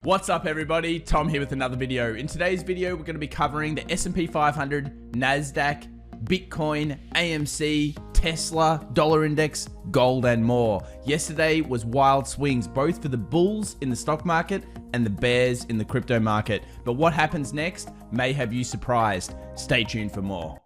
What's up everybody, Tom here with another video. In today's video, we're going to be covering the S&P 500, NASDAQ, Bitcoin, AMC, Tesla, dollar index, gold and more. Yesterday was wild swings, both for the bulls in the stock market and the bears in the crypto market. But what happens next may have you surprised. Stay tuned for more.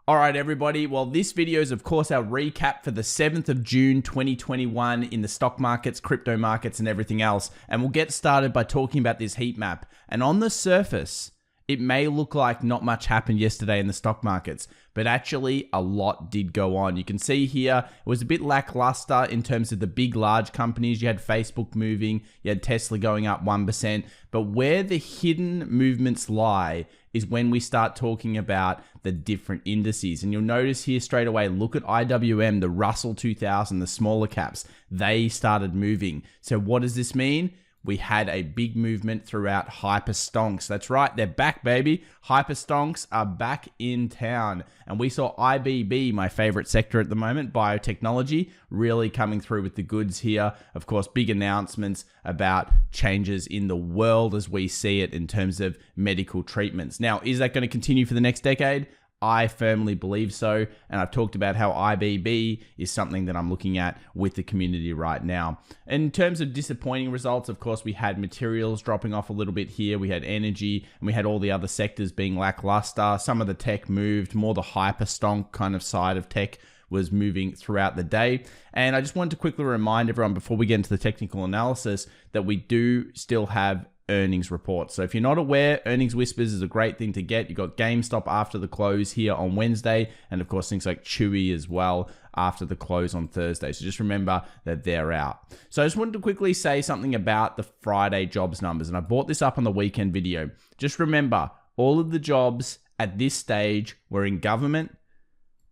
Alright everybody, well this video is of course our recap for the 7th of June 2021 in the stock markets, crypto markets and everything else. And we'll get started by talking about this heat map. And on the surface, it may look like not much happened yesterday in the stock markets, but actually a lot did go on. You can see here, it was a bit lackluster in terms of the big, large companies. You had Facebook moving, you had Tesla going up 1%, but where the hidden movements lie is when we start talking about the different indices. And you'll notice here straight away, look at IWM, the Russell 2000, the smaller caps, they started moving. So what does this mean? We had a big movement throughout hyper stonks. That's right, they're back, baby. Hyper stonks are back in town. And we saw IBB, my favorite sector at the moment, biotechnology, really coming through with the goods here. Of course, big announcements about changes in the world as we see it in terms of medical treatments. Now, is that going to continue for the next decade? I firmly believe so, and I've talked about how IBB is something that I'm looking at with the community right now. In terms of disappointing results, of course, we had materials dropping off a little bit here, we had energy, and we had all the other sectors being lackluster. Some of the tech moved, more the hyper stonk kind of side of tech was moving throughout the day. And I just wanted to quickly remind everyone before we get into the technical analysis that we do still have earnings reports. So if you're not aware, Earnings Whispers is a great thing to get. You got GameStop after the close here on Wednesday, and of course things like Chewy as well after the close on Thursday. So just remember that they're out. So I just wanted to quickly say something about the Friday jobs numbers, and I brought this up on the weekend video. Just remember, all of the jobs at this stage were in government,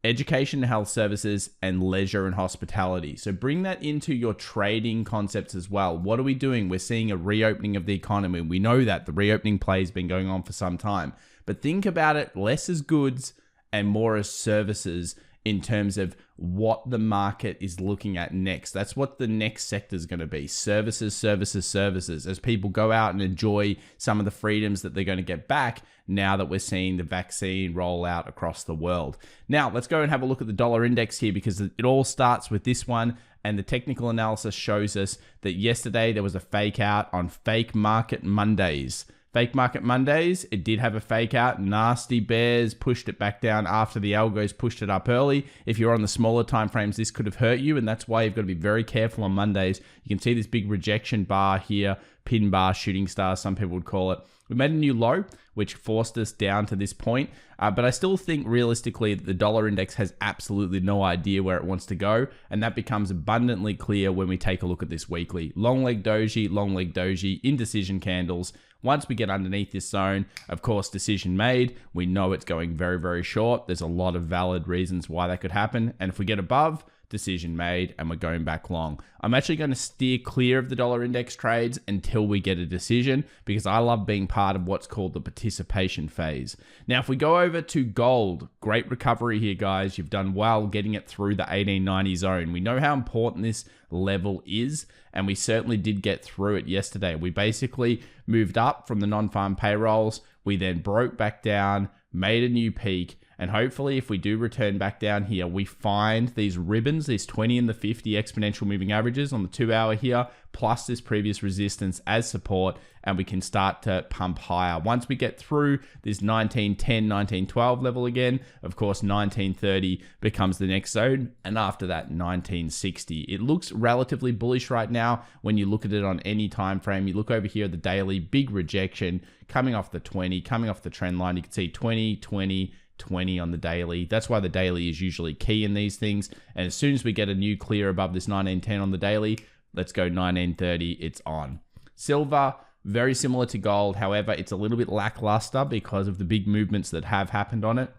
education and health services, and leisure and hospitality. So bring that into your trading concepts as well. What are we doing? We're seeing a reopening of the economy. We know that the reopening play has been going on for some time, but think about it less as goods and more as services in terms of what the market is looking at next. That's what the next sector is going to be. Services, services, services. As people go out and enjoy some of the freedoms that they're going to get back now that we're seeing the vaccine roll out across the world. Now, let's go and have a look at the dollar index here because it all starts with this one. And the technical analysis shows us that yesterday there was a fake out on Fake Market Mondays. Fake Market Mondays, it did have a fake out. Nasty bears pushed it back down after the algos pushed it up early. If you're on the smaller time frames, this could have hurt you, and that's why you've got to be very careful on Mondays. You can see this big rejection bar here, pin bar, shooting star, some people would call it. We made a new low, which forced us down to this point. But I still think realistically that the dollar index has absolutely no idea where it wants to go. And that becomes abundantly clear when we take a look at this weekly. Long leg doji, indecision candles. Once we get underneath this zone, of course, decision made. We know it's going very, very short. There's a lot of valid reasons why that could happen. And if we get above, decision made, and we're going back long. I'm actually going to steer clear of the dollar index trades until we get a decision because I love being part of what's called the participation phase. Now, if we go over to gold, great recovery here, guys. You've done well getting it through the 1890 zone. We know how important this level is, and we certainly did get through it yesterday. We basically moved up from the non-farm payrolls. We then broke back down, made a new peak, and hopefully if we do return back down here, we find these ribbons, these 20 and the 50 exponential moving averages on the 2 hour here, plus this previous resistance as support, and we can start to pump higher. Once we get through this 1910, 1912 level again, of course, 1930 becomes the next zone, and after that, 1960. It looks relatively bullish right now when you look at it on any time frame. You look over here at the daily, big rejection coming off the 20, coming off the trend line. You can see 20, 20, 20 on the daily. That's why the daily is usually key in these things. And as soon as we get a new clear above this 1910 on the daily, let's go 1930, it's on. Silver, very similar to gold. However, it's a little bit lackluster because of the big movements that have happened on it.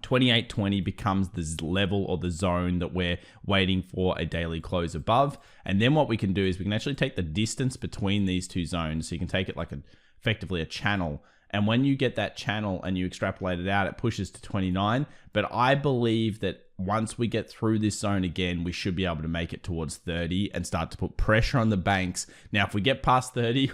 2820 becomes the level or the zone that we're waiting for a daily close above. And then what we can do is we can actually take the distance between these two zones. So you can take it like effectively a channel. And when you get that channel and you extrapolate it out, it pushes to 29. But I believe that once we get through this zone again, we should be able to make it towards 30 and start to put pressure on the banks. Now, if we get past 30,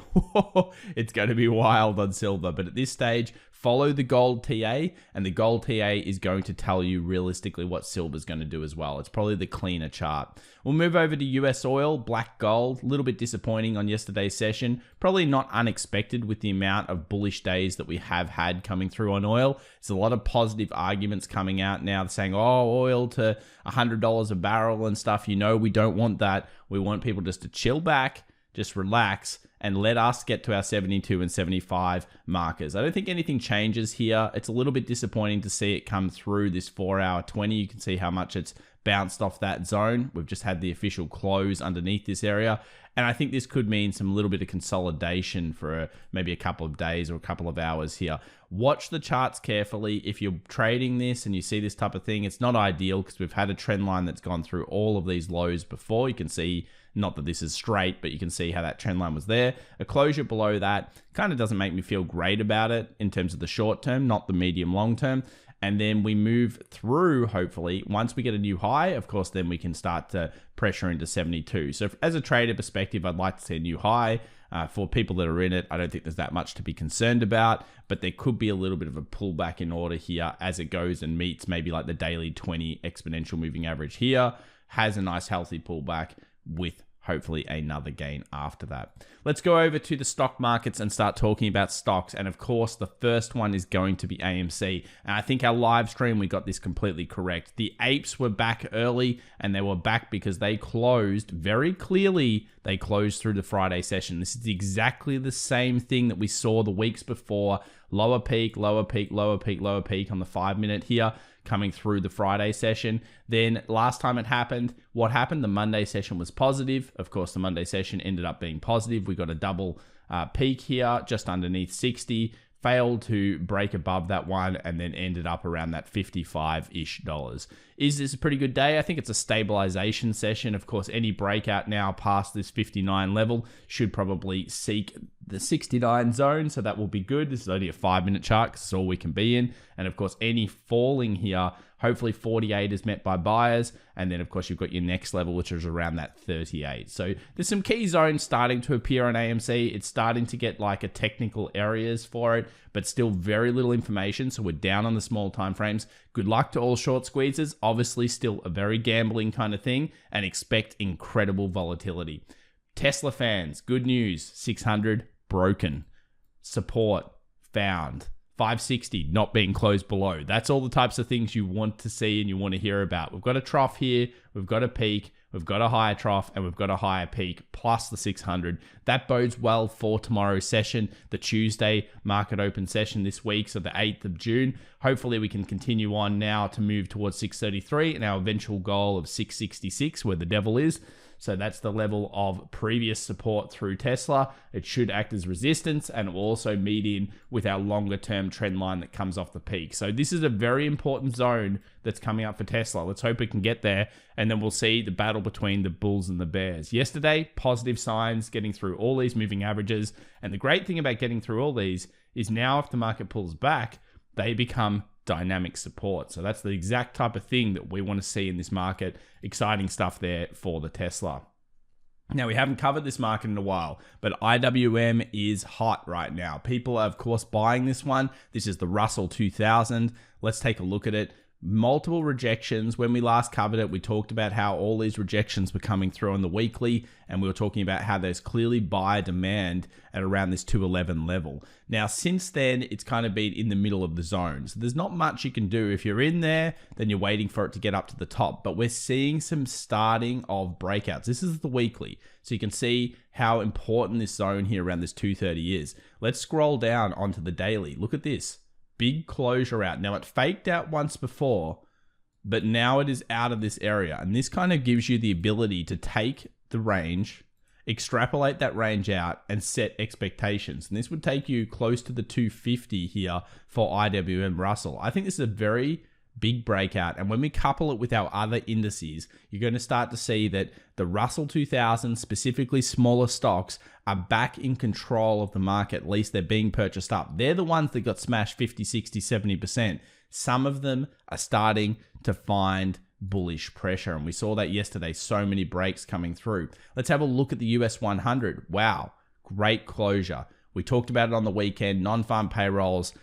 it's going to be wild on silver. But at this stage, follow the gold TA, and the gold TA is going to tell you realistically what silver's going to do as well. It's probably the cleaner chart. We'll move over to US oil, black gold. A little bit disappointing on yesterday's session. Probably not unexpected with the amount of bullish days that we have had coming through on oil. There's a lot of positive arguments coming out now saying, oh, oil to $100 a barrel and stuff. You know, we don't want that. We want people just to chill back, just relax, and let us get to our 72 and 75 markers. I don't think anything changes here. It's a little bit disappointing to see it come through this 4-hour 20. You can see how much it's bounced off that zone. We've just had the official close underneath this area. And I think this could mean some little bit of consolidation for maybe a couple of days or a couple of hours here. Watch the charts carefully. If you're trading this and you see this type of thing, it's not ideal because we've had a trend line that's gone through all of these lows before. You can see, not that this is straight, but you can see how that trend line was there. A closure below that kind of doesn't make me feel great about it in terms of the short term, not the medium long term. And then we move through, hopefully, once we get a new high, of course, then we can start to pressure into 72. So as a trader perspective, I'd like to see a new high. For people that are in it, I don't think there's that much to be concerned about, but there could be a little bit of a pullback in order here as it goes and meets maybe like the daily 20 exponential moving average here, has a nice healthy pullback with hopefully another gain after that. Let's go over to the stock markets and start talking about stocks. And of course, the first one is going to be AMC. And I think our live stream, we got this completely correct. The apes were back early, and they were back because they closed very clearly. They closed through the Friday session. This is exactly the same thing that we saw the weeks before. Lower peak, lower peak, lower peak, lower peak on the 5-minute here, coming through the Friday session. Then last time it happened, what happened? The Monday session was positive. Of course, the Monday session ended up being positive. We got a double peak here, just underneath 60, failed to break above that one, and then ended up around that $55-ish. Is this a pretty good day? I think it's a stabilization session. Of course, any breakout now past this 59 level should probably seek the 69 zone, so that will be good. This is only a 5-minute chart because it's all we can be in. And of course, any falling here, hopefully 48 is met by buyers. And then of course, you've got your next level, which is around that 38. So there's some key zones starting to appear on AMC. It's starting to get like a technical areas for it, but still very little information. So we're down on the small time frames. Good luck to all short squeezes. Obviously still a very gambling kind of thing, and expect incredible volatility. Tesla fans, good news, 600 broken. Support found. 560 not being closed below. That's all the types of things you want to see and you want to hear about. We've got a trough here, we've got a peak, we've got a higher trough, and we've got a higher peak plus the 600. That bodes well for tomorrow's session, the Tuesday market open session this week, so the 8th of June. Hopefully we can continue on now to move towards 633 and our eventual goal of 666, where the devil is. So that's the level of previous support through Tesla. It should act as resistance, and it will also meet in with our longer term trend line that comes off the peak. So this is a very important zone that's coming up for Tesla. Let's hope it can get there, and then we'll see the battle between the bulls and the bears. Yesterday, positive signs getting through all these moving averages. And the great thing about getting through all these is now if the market pulls back, they become dynamic support. So that's the exact type of thing that we want to see in this market. Exciting stuff there for the Tesla. Now, we haven't covered this market in a while, but IWM is hot right now. People are, of course, buying this one. This is the Russell 2000. Let's take a look at it. Multiple rejections. When we last covered it, we talked about how all these rejections were coming through on the weekly, and we were talking about how there's clearly buyer demand at around this 211 level. Now, since then, it's kind of been in the middle of the zone. So there's not much you can do. If you're in there, then you're waiting for it to get up to the top. But we're seeing some starting of breakouts. This is the weekly. So you can see how important this zone here around this 230 is. Let's scroll down onto the daily. Look at this. Big closure out. Now, it faked out once before, but now it is out of this area. And this kind of gives you the ability to take the range, extrapolate that range out, and set expectations. And this would take you close to the 250 here for IWM Russell. I think this is a very big breakout. And when we couple it with our other indices, you're going to start to see that the Russell 2000, specifically smaller stocks, are back in control of the market. At least they're being purchased up. They're the ones that got smashed 50, 60, 70%. Some of them are starting to find bullish pressure. And we saw that yesterday, so many breaks coming through. Let's have a look at the US 100. Wow, great closure. We talked about it on the weekend, non-farm payrolls.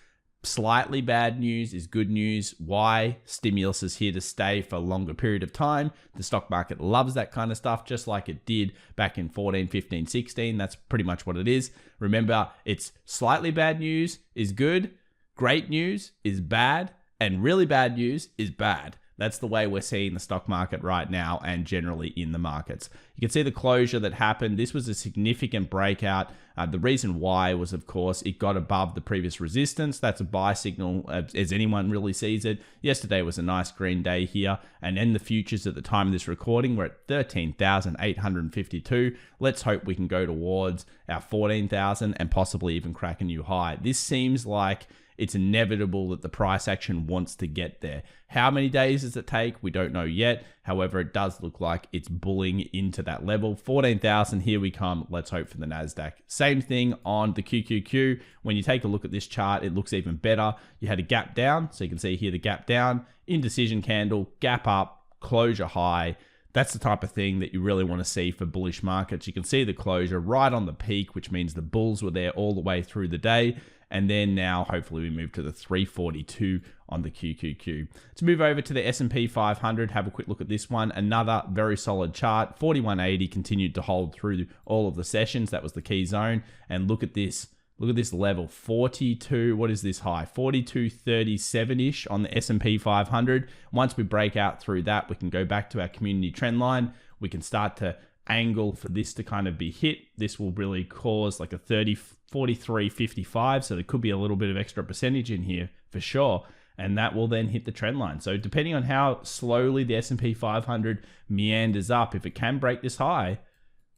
Slightly bad news is good news. Why? Stimulus is here to stay for a longer period of time. The stock market loves that kind of stuff, just like it did back in 14, 15, 16. That's pretty much what it is. Remember, it's slightly bad news is good, great news is bad, and really bad news is bad. That's the way we're seeing the stock market right now and generally in the markets. You can see the closure that happened. This was a significant breakout. The reason why was, of course, it got above the previous resistance. That's a buy signal as anyone really sees it. Yesterday was a nice green day here. And then the futures at the time of this recording were at 13,852. Let's hope we can go towards our 14,000 and possibly even crack a new high. This seems like it's inevitable that the price action wants to get there. How many days does it take? We don't know yet. However, it does look like it's bulling into that level. 14,000, here we come. Let's hope for the NASDAQ. Same thing on the QQQ. When you take a look at this chart, it looks even better. You had a gap down, so you can see here the gap down, indecision candle, gap up, closure high. That's the type of thing that you really want to see for bullish markets. You can see the closure right on the peak, which means the bulls were there all the way through the day. And then now, hopefully, we move to the 342 on the QQQ. Let's move over to the S&P 500. Have a quick look at this one. Another very solid chart. 4180 continued to hold through all of the sessions. That was the key zone. And look at this. Look at this level. 42. What is this high? 42.37-ish on the S&P 500. Once we break out through that, we can go back to our community trend line. We can start to angle for this to kind of be hit. This will really cause like a 43.55, so there could be a little bit of extra percentage in here for sure, and that will then hit the trend line. So depending on how slowly the S&P 500 meanders up, if it can break this high,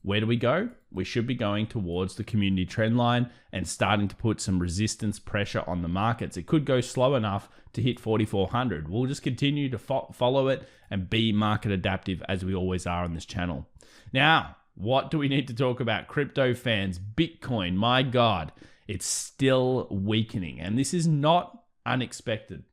where do we go? We should be going towards the community trend line and starting to put some resistance pressure on the markets. It could go slow enough to hit 4,400. We'll just continue to follow it and be market adaptive as we always are on this channel. Now, what do we need to talk about? Crypto fans, Bitcoin, my God, it's still weakening. And this is not unexpected.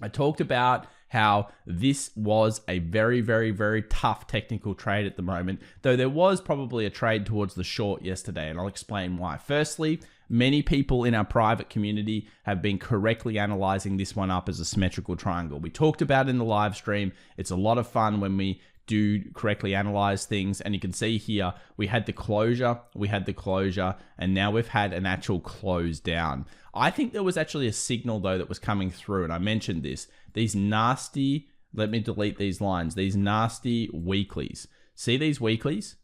I talked about how this was a very, very, very tough technical trade at the moment, though there was probably a trade towards the short yesterday, and I'll explain why. Firstly, many people in our private community have been correctly analyzing this one up as a symmetrical triangle. We talked about it in the live stream. It's a lot of fun when we do correctly analyze things, and you can see here we had the closure, and now we've had an actual close down. I think there was actually a signal though that was coming through, and I mentioned this. These nasty, let me delete these lines, these nasty weeklies. See these weeklies?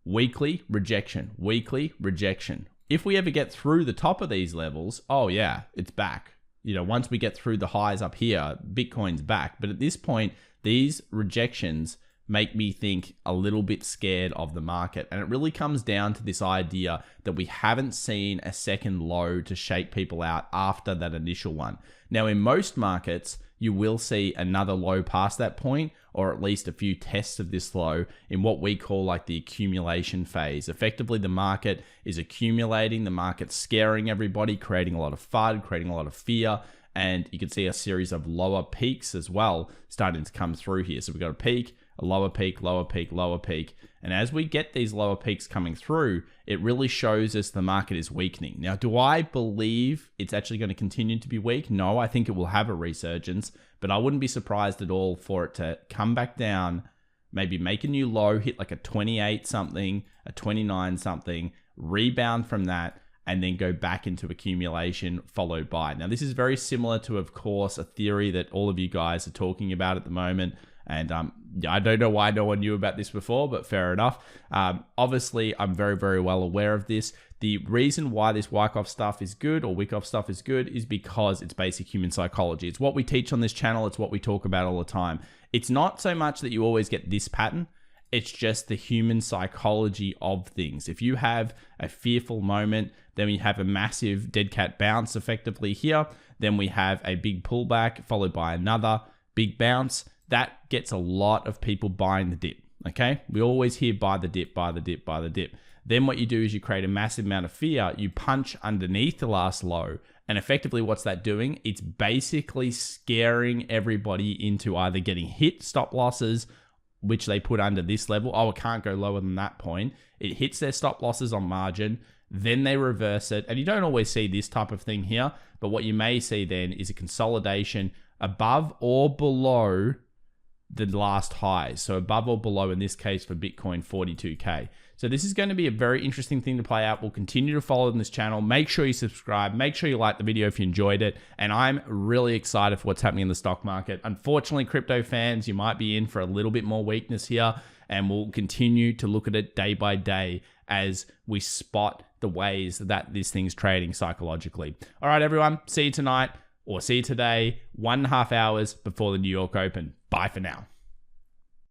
Weekly rejection, weekly rejection. If we ever get through the top of these levels, oh yeah, it's back. You know, once we get through the highs up here, Bitcoin's back. But at this point, these rejections make me think a little bit scared of the market. And it really comes down to this idea that we haven't seen a second low to shake people out after that initial one. Now, in most markets, you will see another low past that point, or at least a few tests of this low in what we call like the accumulation phase. Effectively, the market is accumulating, the market's scaring everybody, creating a lot of FUD, creating a lot of fear. And you can see a series of lower peaks as well starting to come through here. So we've got a peak, a lower peak, lower peak, lower peak. And as we get these lower peaks coming through, it really shows us the market is weakening. Now, do I believe it's actually going to continue to be weak? No, I think it will have a resurgence, but I wouldn't be surprised at all for it to come back down, maybe make a new low, hit like a 28 something, a 29 something, rebound from that, and then go back into accumulation followed by. Now, this is very similar to, of course, a theory that all of you guys are talking about at the moment. And I don't know why no one knew about this before, but fair enough. Obviously, I'm very, very well aware of this. The reason why this Wyckoff stuff is good, or Wyckoff stuff is good, is because it's basic human psychology. It's what we teach on this channel. It's what we talk about all the time. It's not so much that you always get this pattern. It's just the human psychology of things. If you have a fearful moment, then we have a massive dead cat bounce effectively here. Then we have a big pullback followed by another big bounce. That gets a lot of people buying the dip, okay? We always hear buy the dip, buy the dip, buy the dip. Then what you do is you create a massive amount of fear. You punch underneath the last low, And effectively, what's that doing? It's basically scaring everybody into either getting hit stop losses, which they put under this level. Oh, it can't go lower than that point. It hits their stop losses on margin. Then they reverse it. And you don't always see this type of thing here. But what you may see then is a consolidation above or below the last high. So above or below, in this case for Bitcoin, 42K. So this is going to be a very interesting thing to play out. We'll continue to follow on this channel. Make sure you subscribe. Make sure you like the video if you enjoyed it. And I'm really excited for what's happening in the stock market. Unfortunately, crypto fans, you might be in for a little bit more weakness here. And we'll continue to look at it day by day as we spot the ways that this thing's trading psychologically. All right, everyone. See you tonight or see you today, 1.5 hours before the New York Open. Bye for now.